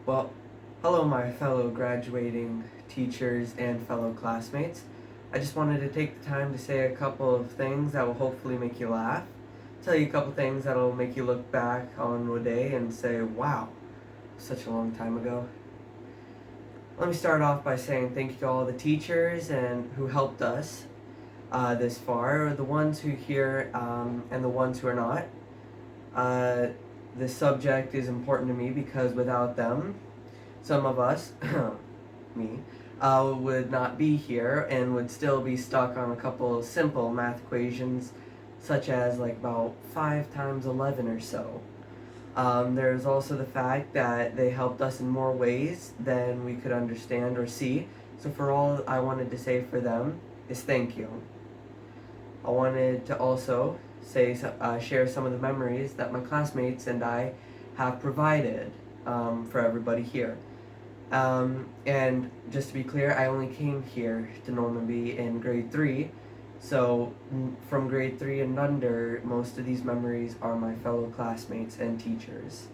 Well, hello, my fellow graduating teachers and fellow classmates. I just wanted to take the time to say a couple of things that will hopefully make you laugh, tell you a couple things that will make you look back on a day and say, wow, such a long time ago. Let me start off by saying thank you to all the teachers and who helped us this far, the ones who here and the ones who are not. Uh, this subject is important to me because without them, some of us, me, would not be here and would still be stuck on a couple of simple math equations, such as like about 5 times 11 or so. There's also the fact that they helped us in more ways than we could understand or see. So for all I wanted to say for them is thank you. I wanted to also share some of the memories that my classmates and I have provided for everybody here. And just to be clear, I only came here to Normandy in grade 3, so from grade 3 and under, most of these memories are my fellow classmates and teachers.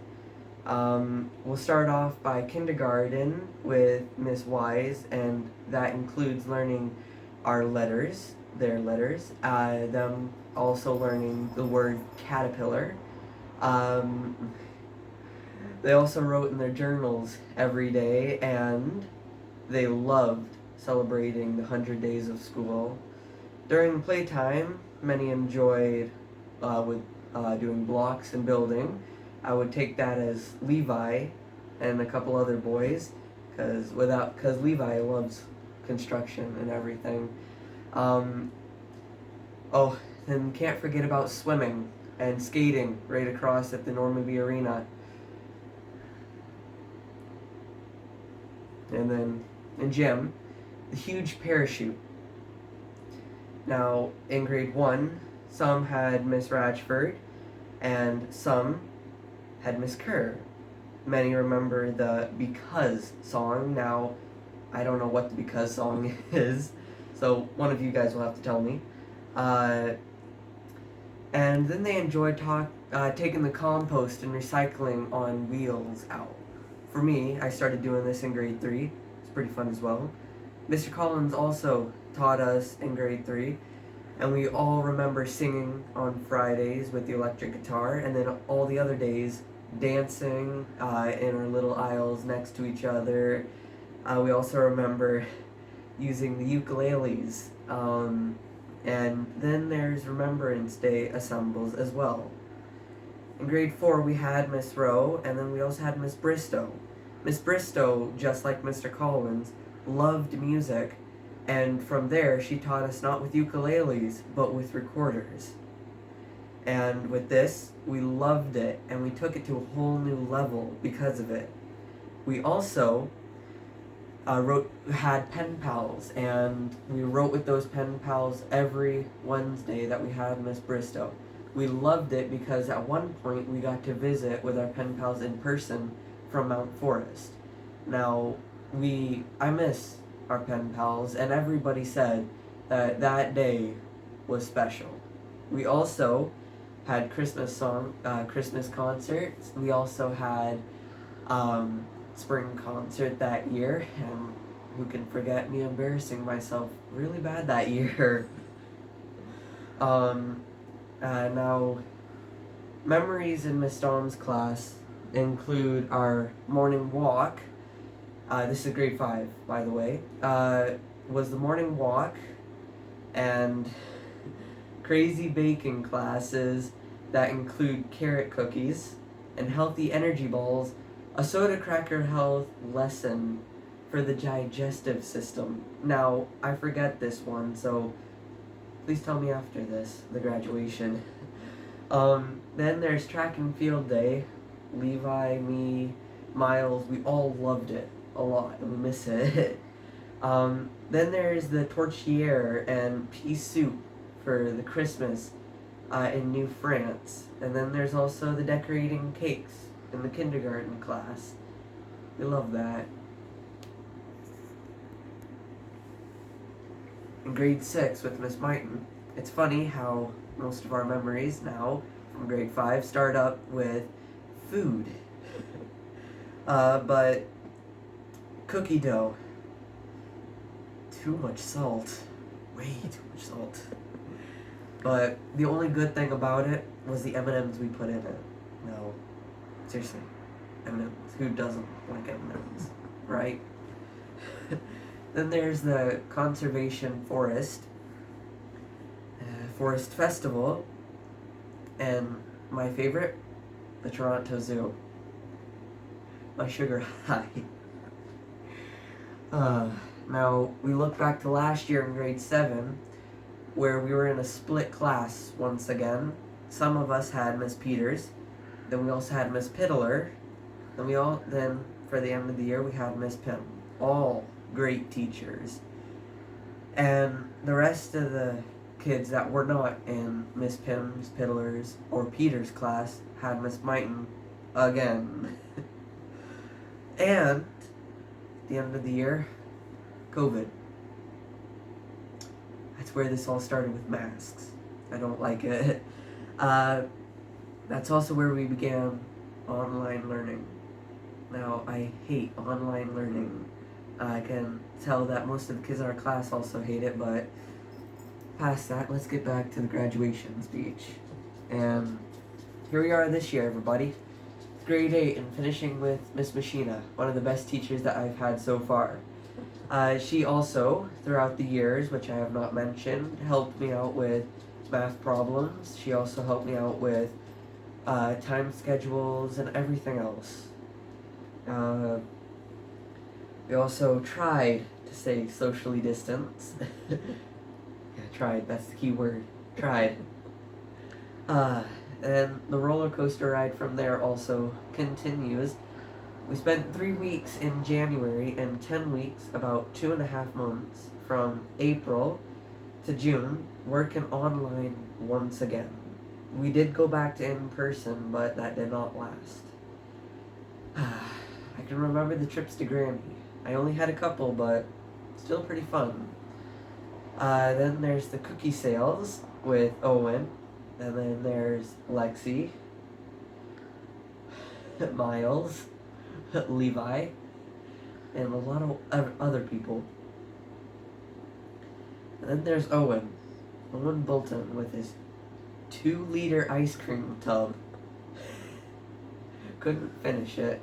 We'll start off by kindergarten with Miss Wise, and that includes learning our letters, their letters, them also learning the word caterpillar. Um, they also wrote in their journals every day, and they loved celebrating the 100 days of school. During playtime, many enjoyed doing blocks and building. I would take that as Levi and a couple other boys, because Levi loves construction and everything. Um, oh, and can't forget about swimming and skating right across at the Normandy Arena. And then in gym, the huge parachute. Now, in grade 1, some had Miss Ratchford and some had Miss Kerr. Many remember the Because song. Now, I don't know what the Because song is, so one of you guys will have to tell me. And then they enjoyed taking the compost and recycling on wheels out. For me, I started doing this in grade 3. It's pretty fun as well. Mr. Collins also taught us in grade 3, and we all remember singing on Fridays with the electric guitar, and then all the other days dancing in our little aisles next to each other. We also remember using the ukuleles, and then there's Remembrance Day assembles as well. In grade 4, we had Miss Rowe, and then we also had Miss Bristow. Miss Bristow, just like Mr. Collins, loved music, and from there she taught us not with ukuleles, but with recorders. And with this, we loved it, and we took it to a whole new level because of it. We also had pen pals, and we wrote with those pen pals every Wednesday that we had Miss Bristow. We loved it because at one point we got to visit with our pen pals in person from Mount Forest. Now, I miss our pen pals, and everybody said that that day was special. We also had Christmas concerts. We also had spring concert that year, and who can forget me embarrassing myself really bad that year. Now, memories in Miss Dom's class include our morning walk. This is grade 5, by the way. Was the morning walk and crazy baking classes that include carrot cookies and healthy energy balls, a soda cracker health lesson for the digestive system. Now, I forget this one, so please tell me after the graduation. Then there's track and field day. Levi, me, Miles, we all loved it a lot, and we miss it. Then there's the tortillere and pea soup for the Christmas in New France. And then there's also the decorating cakes in the kindergarten class. We love that. In grade 6 with Miss Martin, it's funny how most of our memories now from grade 5 start up with food. But cookie dough, too much salt, way too much salt. But the only good thing about it was the M&Ms we put in it. No, seriously, M&Ms. Who doesn't like M&Ms, right? Then there's the Conservation Forest Festival, and my favorite, the Toronto Zoo. My sugar high. Now, we look back to last year in grade 7, where we were in a split class once again. Some of us had Miss Peters, then we also had Miss Piddler, then for the end of the year we had Miss Pym. All great teachers. And the rest of the kids that were not in Miss Pym's, Piddler's, or Peter's class had Miss Mighton again. And at the end of the year, COVID. That's where this all started with masks. I don't like it. That's also where we began online learning. Now, I hate online learning. I can tell that most of the kids in our class also hate it, but past that, let's get back to the graduation speech. And here we are this year, everybody. Grade 8 and finishing with Miss Machina, one of the best teachers that I've had so far. She also, throughout the years, which I have not mentioned, helped me out with math problems. She also helped me out with time schedules and everything else. We also tried to stay socially distanced. Yeah, tried, that's the key word. Tried. And the roller coaster ride from there also continues. We spent 3 weeks in January and 10 weeks, about 2.5 months, from April to June, working online once again. We did go back to in-person, but that did not last. I can remember the trips to Grammy. I only had a couple, but still pretty fun. Then there's the cookie sales with Owen, and then there's Lexi, Miles, Levi, and a lot of other people. And then there's Owen Bolton with his 2-liter ice cream tub. Couldn't finish it.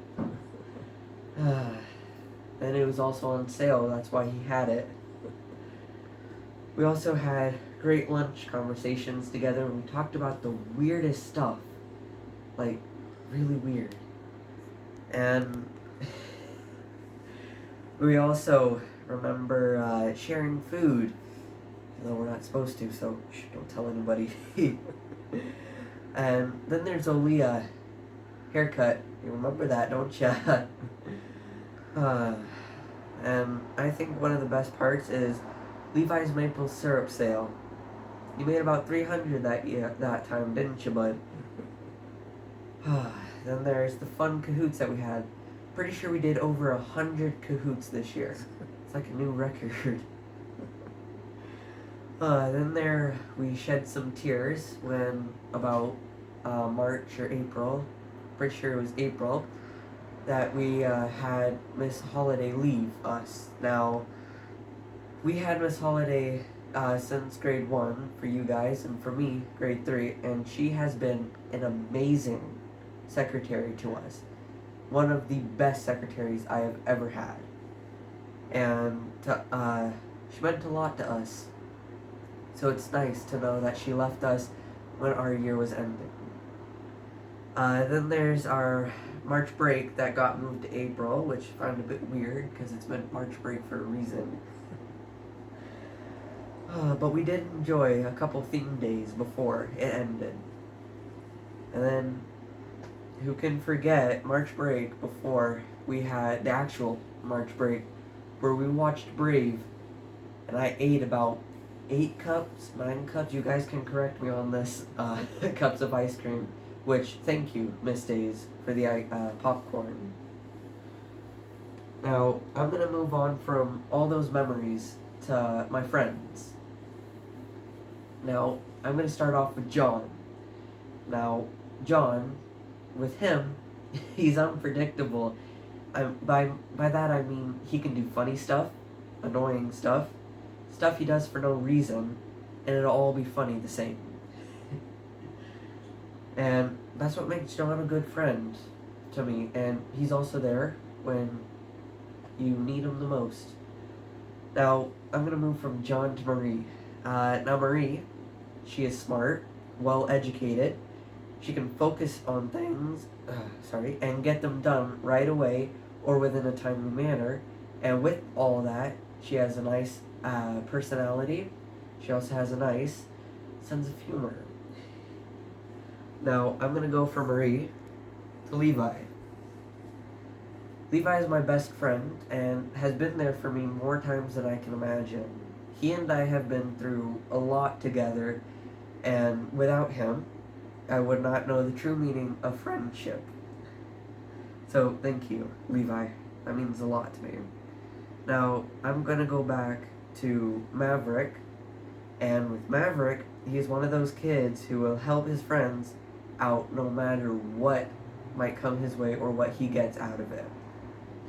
And it was also on sale, that's why he had it. We also had great lunch conversations together, and we talked about the weirdest stuff. Like, really weird. And we also remember sharing food, though we're not supposed to, so don't tell anybody. And then there's Aaliyah haircut. You remember that, don't ya? And I think one of the best parts is Levi's maple syrup sale. You made about 300 that time, didn't you, bud? Then there's the fun cahoots that we had. Pretty sure we did over 100 cahoots this year. It's like a new record. Then we shed some tears when about March or April, pretty sure it was April, that we had Miss Holiday leave us. Now, we had Miss Holiday since grade 1 for you guys, and for me, grade 3, and she has been an amazing secretary to us. One of the best secretaries I have ever had. And she meant a lot to us. So it's nice to know that she left us when our year was ending. Then there's our March break that got moved to April, which I found a bit weird because it's been March break for a reason. But we did enjoy a couple theme days before it ended. And then, who can forget March break before we had the actual March break, where we watched Brave, and I ate about 8 cups, 9 cups, you guys can correct me on this, cups of ice cream, which, thank you, Miss Days, for the popcorn. Now, I'm going to move on from all those memories to my friends. Now, I'm going to start off with John. Now, John, with him, he's unpredictable. by that I mean he can do funny stuff, annoying stuff, stuff he does for no reason, and it'll all be funny the same. And that's what makes John a good friend to me, and he's also there when you need him the most. Now, I'm going to move from John to Marie. Now, Marie, she is smart, well educated. She can focus on things, and get them done right away or within a timely manner. And with all that, she has a nice personality. She also has a nice sense of humor. Now, I'm going to go from Marie to Levi. Levi is my best friend and has been there for me more times than I can imagine. He and I have been through a lot together, and without him, I would not know the true meaning of friendship. So, thank you, Levi. That means a lot to me. Now, I'm going to go back to Maverick, and with Maverick, he's one of those kids who will help his friends out no matter what might come his way or what he gets out of it.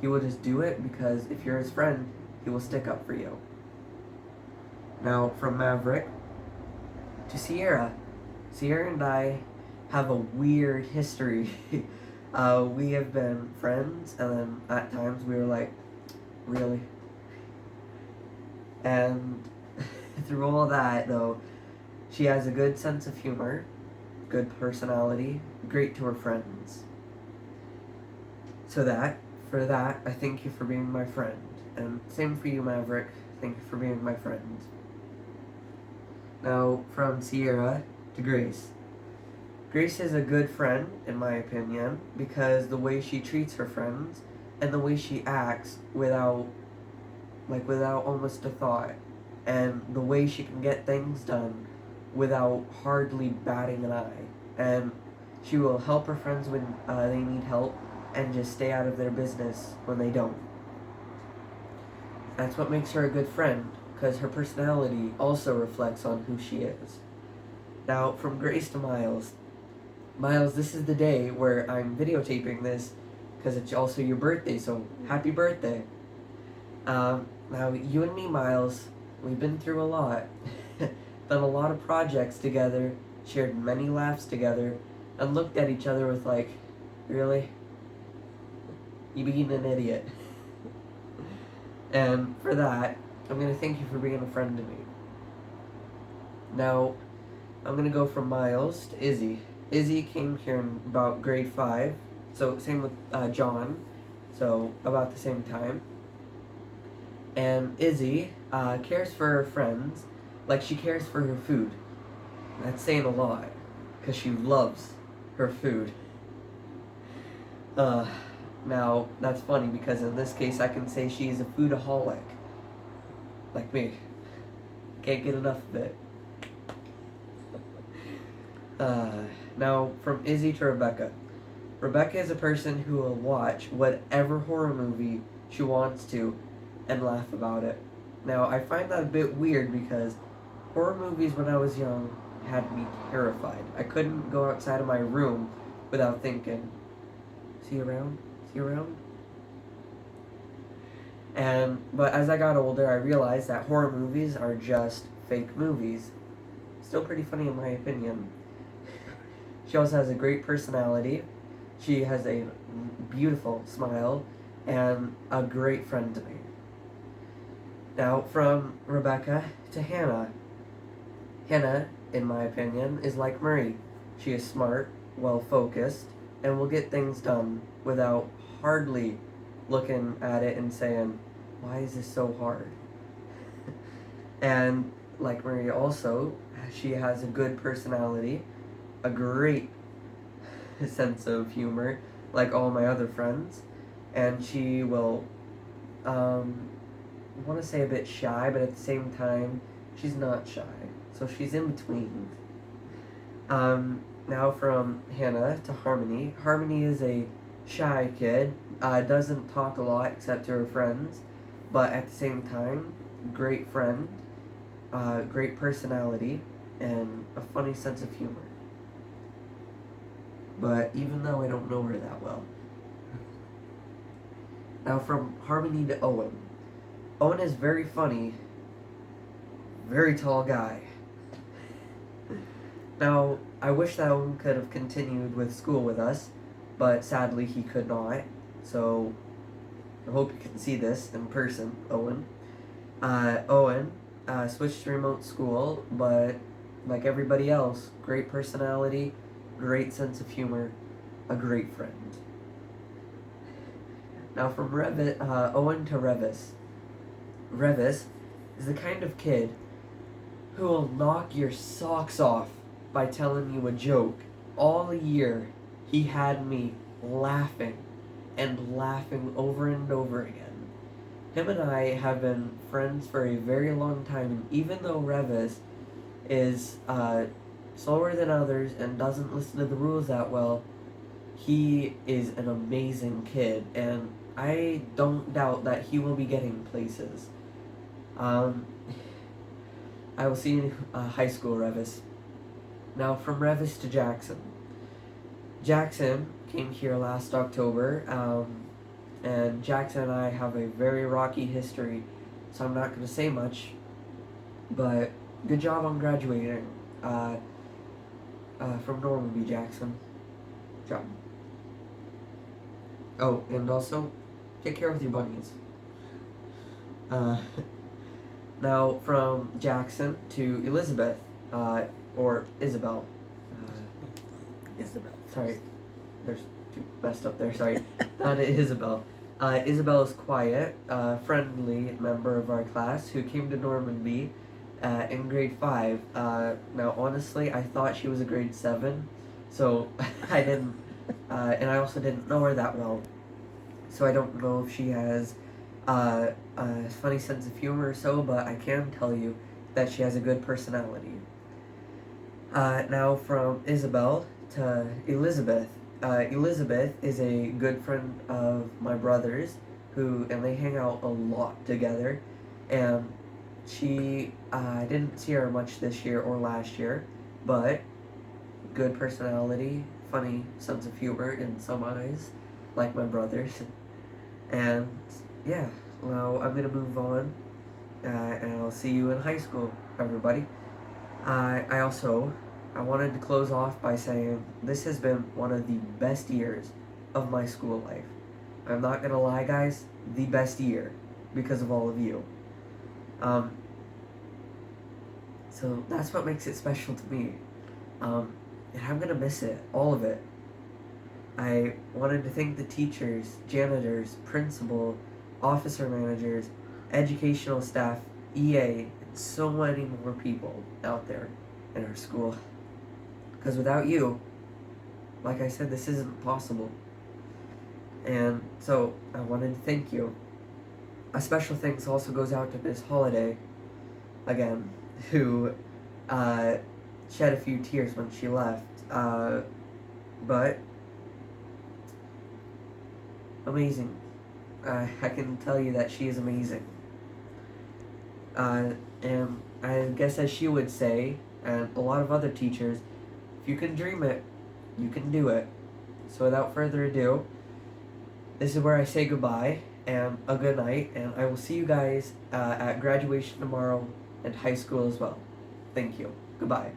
He will just do it because if you're his friend, he will stick up for you. Now, from Maverick to Sierra. Sierra and I have a weird history. We have been friends, and then at times we were like, really? And through all that, though, she has a good sense of humor, good personality, great to her friends. For that, I thank you for being my friend. And same for you, Maverick. Thank you for being my friend. Now, from Sierra to Grace. Grace is a good friend, in my opinion, because the way she treats her friends and the way she acts without almost a thought, and the way she can get things done without hardly batting an eye. And she will help her friends when they need help and just stay out of their business when they don't. That's what makes her a good friend, because her personality also reflects on who she is. Now, from Grace to Miles. Miles, this is the day where I'm videotaping this because it's also your birthday, so happy birthday. Now, you and me, Miles, we've been through a lot. Done a lot of projects together, shared many laughs together, and looked at each other with like, really? You being an idiot. And for that, I'm going to thank you for being a friend to me. Now, I'm going to go from Miles to Izzy. Izzy came here in about grade 5, so same with John, so about the same time. And Izzy cares for her friends like she cares for her food. That's saying a lot, because she loves her food. Now, that's funny because in this case I can say she's a foodaholic. Like me. Can't get enough of it. Now, from Izzy to Rebecca. Rebecca is a person who will watch whatever horror movie she wants to and laugh about it. Now, I find that a bit weird because horror movies when I was young had me terrified. I couldn't go outside of my room without thinking, is he around? Is he around? But as I got older, I realized that horror movies are just fake movies. Still pretty funny in my opinion. She also has a great personality. She has a beautiful smile and a great friend to me. Now, from Rebecca to Hannah. Hannah, in my opinion, is like Marie. She is smart, well-focused, and will get things done without hardly looking at it and saying, why is this so hard? And like Marie also, she has a good personality, a great sense of humor, like all my other friends, and she will, I want to say a bit shy, but at the same time, she's not shy, so she's in between. Now from Hannah to Harmony. Harmony is a shy kid, doesn't talk a lot except to her friends, but at the same time, great friend, great personality, and a funny sense of humor. But even though I don't know her that well. Now from Harmony to Owen. Owen is very funny, very tall guy. Now, I wish that Owen could have continued with school with us, but sadly he could not. So, I hope you can see this in person, Owen. Owen switched to remote school, but like everybody else, great personality, great sense of humor, a great friend. Now from Owen to Revis. Revis is the kind of kid who will knock your socks off by telling you a joke. All year, he had me laughing and laughing over and over again. Him and I have been friends for a very long time, and even though Revis is slower than others and doesn't listen to the rules that well, he is an amazing kid, and I don't doubt that he will be getting places. I will see you in high school, Revis. Now, from Revis to Jackson. Jackson came here last October, and Jackson and I have a very rocky history, so I'm not going to say much, but good job on graduating from Normandy, Jackson. Good job. Oh, and also, take care with your bunnies. Now, from Jackson to Elizabeth, or Isabel. Isabel. Sorry, there's two messed up there, sorry. Not Isabel. Isabel is quiet, friendly member of our class who came to Normandy in grade 5. Now, honestly, I thought she was a grade 7, so I didn't, and I also didn't know her that well. So I don't know if she has a funny sense of humor or so, but I can tell you that she has a good personality. Now from Isabel to Elizabeth. Elizabeth is a good friend of my brother's, and they hang out a lot together, and I didn't see her much this year or last year, but good personality, funny sense of humor in some eyes, like my brother's, and yeah, now I'm gonna move on, and I'll see you in high school, everybody. I wanted to close off by saying this has been one of the best years of my school life. I'm not gonna lie, guys, the best year because of all of you. So that's what makes it special to me. And I'm gonna miss it, all of it. I wanted to thank the teachers, janitors, principal, officer managers, educational staff, EA, and so many more people out there in our school. Because without you, like I said, this isn't possible. And so I wanted to thank you. A special thanks also goes out to Miss Holiday, again, who shed a few tears when she left. But amazing. I can tell you that she is amazing. And I guess as she would say, and a lot of other teachers, if you can dream it, you can do it. So without further ado, this is where I say goodbye and a good night, and I will see you guys at graduation tomorrow and high school as well. Thank you. Goodbye.